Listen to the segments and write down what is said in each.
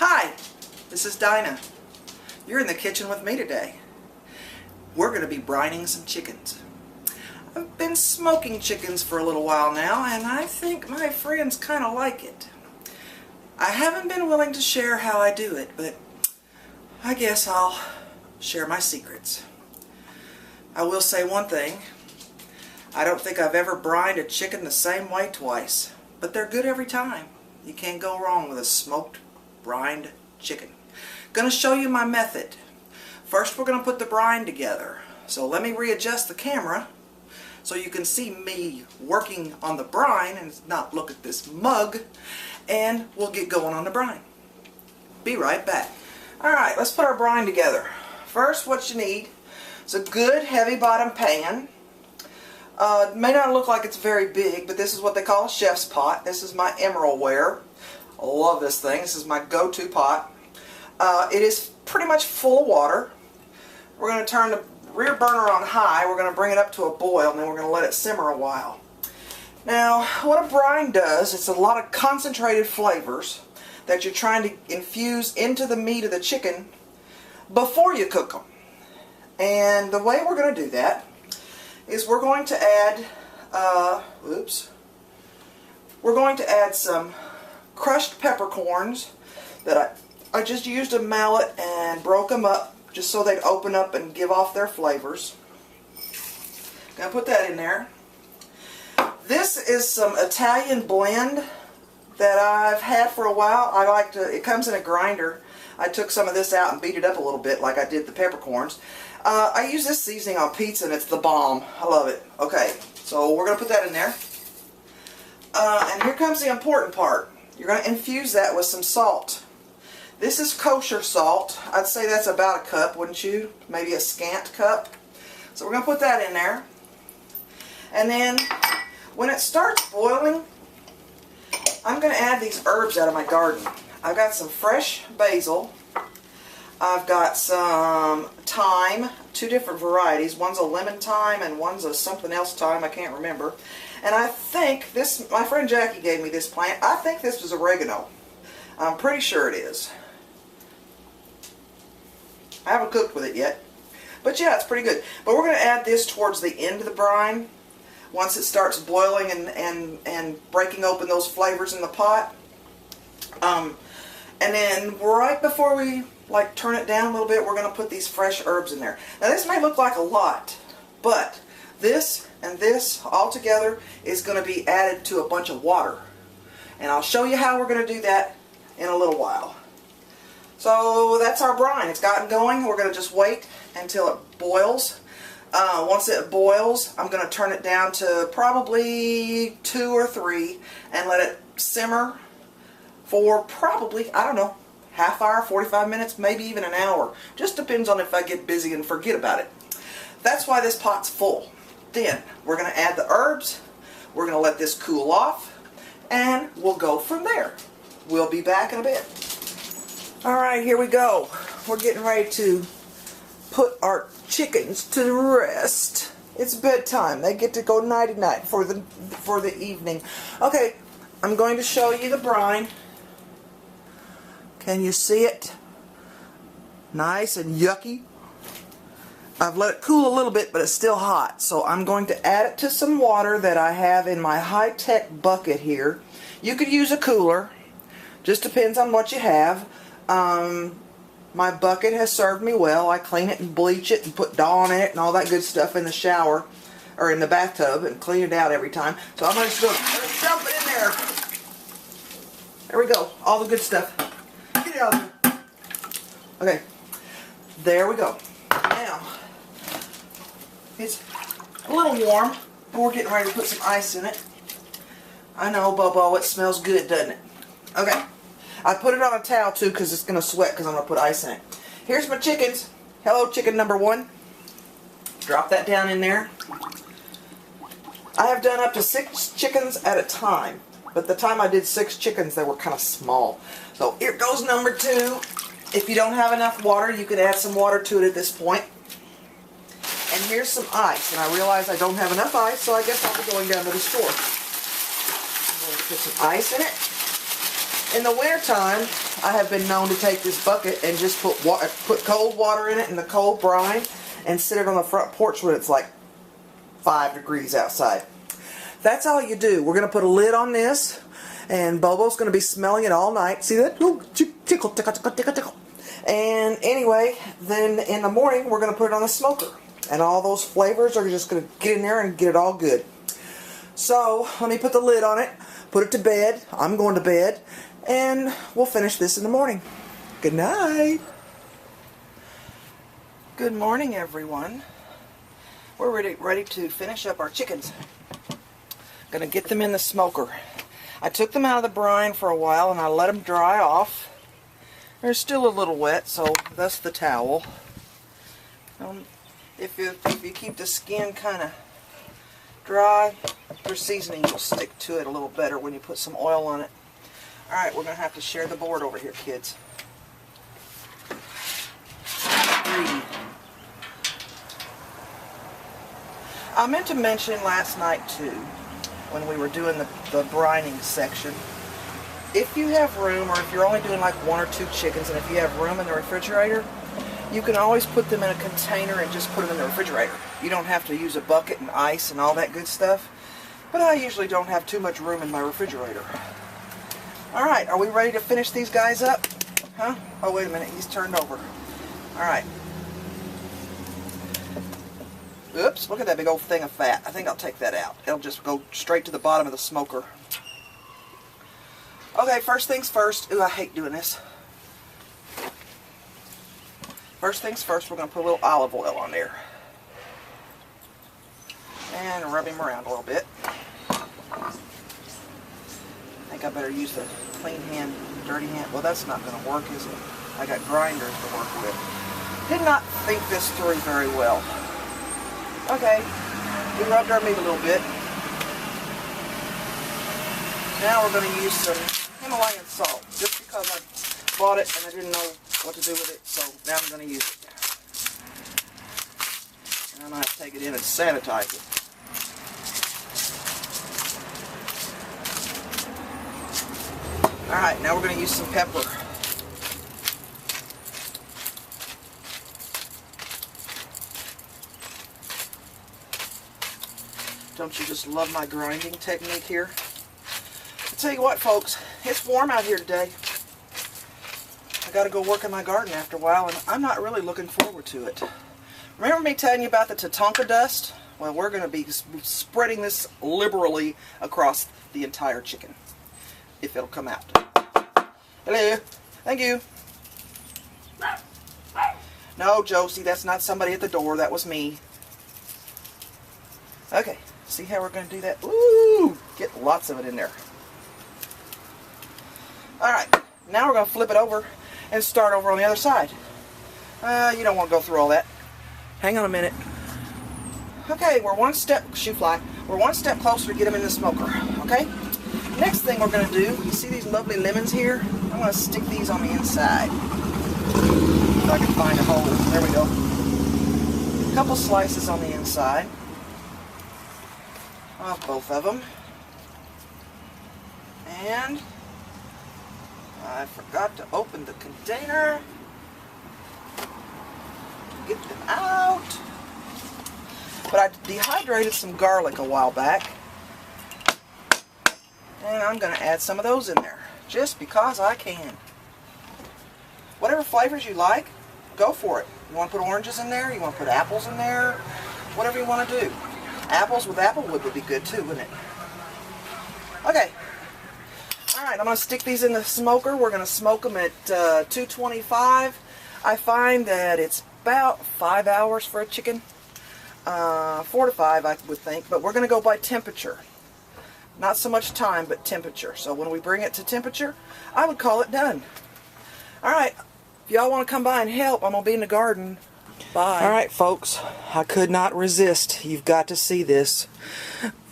Hi, this is Dinah. You're in the kitchen with me today. We're going to be brining some chickens. I've been smoking chickens for a little while now, and I think my friends kind of like it. I haven't been willing to share how I do it, but I guess I'll share my secrets. I will say one thing. I don't think I've ever brined a chicken the same way twice, but they're good every time. You can't go wrong with a smoked brined chicken. Gonna show you my method. First we're gonna put the brine together. So let me readjust the camera so you can see me working on the brine and not look at this mug, and we'll get going on the brine. Be right back. Alright, let's put our brine together. First, what you need is a good heavy bottom pan. It may not look like it's very big, but this is what they call a chef's pot. This is my Emerald ware. I love this thing. This is my go-to pot. It is pretty much full of water. We're going to turn the rear burner on high. We're going to bring it up to a boil, and then we're going to let it simmer a while. Now, what a brine does, it's a lot of concentrated flavors that you're trying to infuse into the meat of the chicken before you cook them. And the way we're going to do that is we're going to add, we're going to add some crushed peppercorns that I just used a mallet and broke them up just so they'd open up and give off their flavors. Gonna put that in there. This is some Italian blend that I've had for a while. I like to, it comes in a grinder. I took some of this out and beat it up a little bit like I did the peppercorns. I use this seasoning on pizza and it's the bomb. I love it. Okay, so we're going to put that in there. And here comes the important part. You're going to infuse that with some salt. This is kosher salt. I'd say that's about a cup, wouldn't you? Maybe a scant cup. So we're going to put that in there. And then when it starts boiling, I'm going to add these herbs out of my garden. I've got some fresh basil. I've got some thyme, two different varieties. One's a lemon thyme and one's a something else thyme, I can't remember. And I think this, my friend Jackie gave me this plant. I think this was oregano. I'm pretty sure it is. I haven't cooked with it yet. But yeah, it's pretty good. But we're going to add this towards the end of the brine. Once it starts boiling and breaking open those flavors in the pot. And then right before we turn it down a little bit, we're going to put these fresh herbs in there. Now this may look like a lot, but this and this all together is going to be added to a bunch of water. And I'll show you how we're going to do that in a little while. So that's our brine. It's gotten going. We're going to just wait until it boils. Once it boils, I'm going to turn it down to probably 2 or 3 and let it simmer for probably, I don't know, half hour, 45 minutes, maybe even an hour. Just depends on if I get busy and forget about it. That's why this pot's full. Then we're going to add the herbs. We're going to let this cool off, and we'll go from there. We'll be back in a bit. Alright, here we go. We're getting ready to put our chickens to rest. It's bedtime. They get to go nighty-night for the evening. Okay, I'm going to show you the brine. Can you see it? Nice and yucky. I've let it cool a little bit, but it's still hot. So I'm going to add it to some water that I have in my high-tech bucket here. You could use a cooler. Just depends on what you have. My bucket has served me well. I clean it and bleach it and put Dawn in it and all that good stuff in the shower or in the bathtub and clean it out every time. So I'm going to just dump it in there. There we go. All the good stuff. Get it out of there. Okay. There we go. Now, it's a little warm, but we're getting ready to put some ice in it. I know, Bobo, it smells good, doesn't it? Okay. I put it on a towel, too, because it's going to sweat because I'm going to put ice in it. Here's my chickens. Hello, chicken number 1. Drop that down in there. I have done up to 6 chickens at a time. But the time I did 6 chickens, they were kind of small. So here goes number 2. If you don't have enough water, you can add some water to it at this point. And here's some ice. And I realize I don't have enough ice, so I guess I'll be going down to the store. I'm going to put some ice in it. In the wintertime, I have been known to take this bucket and just put cold water in it in the cold brine and sit it on the front porch when it's like 5 degrees outside. That's all you do. We're going to put a lid on this, and Bobo's going to be smelling it all night. See that? Ooh, tickle, tickle, tickle, tickle, tickle. And anyway, then in the morning we're going to put it on the smoker, and all those flavors are just going to get in there and get it all good. So let me put the lid on it, put it to bed. I'm going to bed, and we'll finish this in the morning. Good night. Good morning, everyone. We're ready to finish up our chickens. Gonna get them in the smoker. I took them out of the brine for a while and I let them dry off. They're still a little wet, so thus the towel. If you keep the skin kind of dry, your seasoning will stick to it a little better when you put some oil on it. Alright, we're going to have to share the board over here, kids. I meant to mention last night too, when we were doing the brining section, if you have room, or if you're only doing like 1 or 2 chickens, and if you have room in the refrigerator, you can always put them in a container and just put them in the refrigerator. You don't have to use a bucket and ice and all that good stuff, but I usually don't have too much room in my refrigerator. Alright, are we ready to finish these guys up? Huh? Oh, wait a minute, he's turned over. Alright. Oops, look at that big old thing of fat. I think I'll take that out. It'll just go straight to the bottom of the smoker. Okay, first things first. Ooh, I hate doing this. First things first, we're going to put a little olive oil on there. And rub him around a little bit. I think I better use the clean hand, dirty hand. Well, that's not going to work, is it? I got grinders to work with. Did not think this through very well. Okay, we rubbed our meat a little bit. Now we're going to use some Himalayan salt, just because I bought it and I didn't know what to do with it, so now I'm going to use it. And I'm going to have to take it in and sanitize it. Alright, now we're going to use some pepper. Don't you just love my grinding technique here? I'll tell you what, folks, it's warm out here today. I got to go work in my garden after a while, and I'm not really looking forward to it. Remember me telling you about the Tatanka dust? Well, we're going to be spreading this liberally across the entire chicken, if it'll come out. Hello. Thank you. No, Josie, that's not somebody at the door. That was me. Okay. See how we're going to do that? Ooh! Get lots of it in there. Alright, now we're going to flip it over and start over on the other side. You don't want to go through all that. Hang on a minute. Okay, we're one step, shoe fly, we're one step closer to get them in the smoker. Okay? Next thing we're going to do, you see these lovely lemons here? I'm going to stick these on the inside. If I can find a hole. There we go. A couple slices on the inside. Off both of them. And I forgot to open the container. Get them out. But I dehydrated some garlic a while back. And I'm going to add some of those in there. Just because I can. Whatever flavors you like, go for it. You want to put oranges in there? You want to put apples in there? Whatever you want to do. Apples with applewood would be good too, wouldn't it? Okay. Alright, I'm going to stick these in the smoker. We're going to smoke them at 225. I find that it's about 5 hours for a chicken. 4 to 5, I would think. But we're going to go by temperature. Not so much time, but temperature. So when we bring it to temperature, I would call it done. Alright, if y'all want to come by and help, I'm going to be in the garden. Bye. Alright, folks, I could not resist. You've got to see this.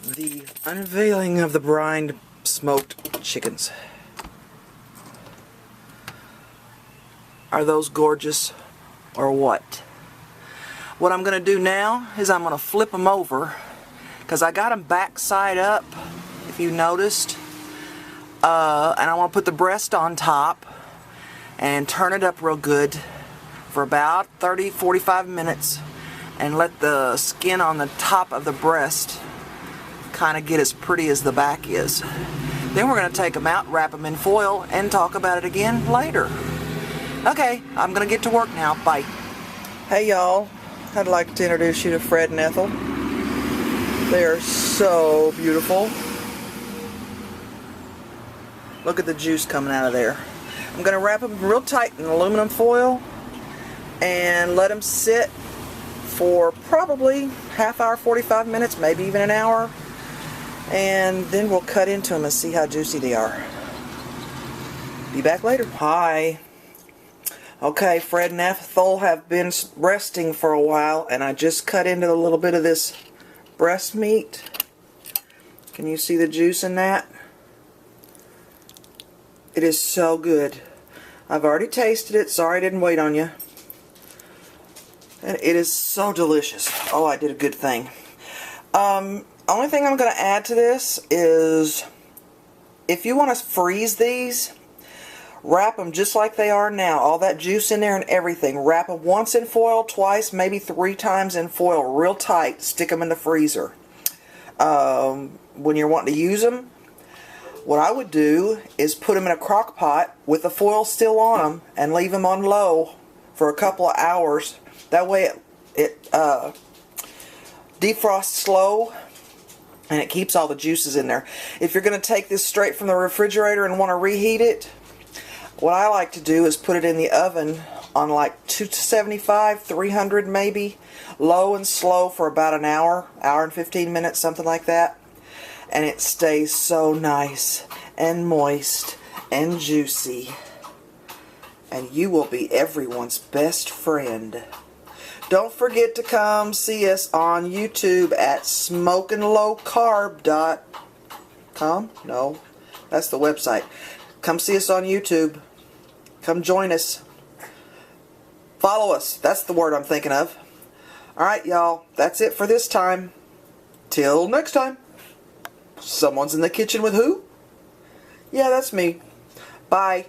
The unveiling of the brined smoked chickens. Are those gorgeous or what? What I'm going to do now is I'm going to flip them over, because I got them back side up, if you noticed. And I want to put the breast on top, and turn it up real good for about 30-45 minutes and let the skin on the top of the breast kind of get as pretty as the back is. Then we're going to take them out, wrap them in foil, and talk about it again later. Okay, I'm going to get to work now. Bye. Hey y'all, I'd like to introduce you to Fred and Ethel. They are so beautiful. Look at the juice coming out of there. I'm going to wrap them real tight in aluminum foil and let them sit for probably half hour, 45 minutes, maybe even an hour. And then we'll cut into them and see how juicy they are. Be back later. Hi. Okay, Fred and Ethel have been resting for a while, and I just cut into a little bit of this breast meat. Can you see the juice in that? It is so good. I've already tasted it. Sorry I didn't wait on you. And it is so delicious. Oh, I did a good thing. Only thing I'm going to add to this is if you want to freeze these, wrap them just like they are now. All that juice in there and everything. Wrap them once in foil, twice, maybe 3 times in foil real tight. Stick them in the freezer. When you're wanting to use them, what I would do is put them in a crock pot with the foil still on them and leave them on low for a couple of hours. That way it defrosts slow and it keeps all the juices in there. If you're going to take this straight from the refrigerator and want to reheat it, what I like to do is put it in the oven on like 275, 300 maybe, low and slow for about an hour and 15 minutes, something like that. And it stays so nice and moist and juicy. And you will be everyone's best friend. Don't forget to come see us on YouTube at smokinglowcarb.com. No, that's the website. Come see us on YouTube. Come join us. Follow us. That's the word I'm thinking of. Alright, y'all. That's it for this time. Till next time. Someone's in the kitchen with who? Yeah, that's me. Bye.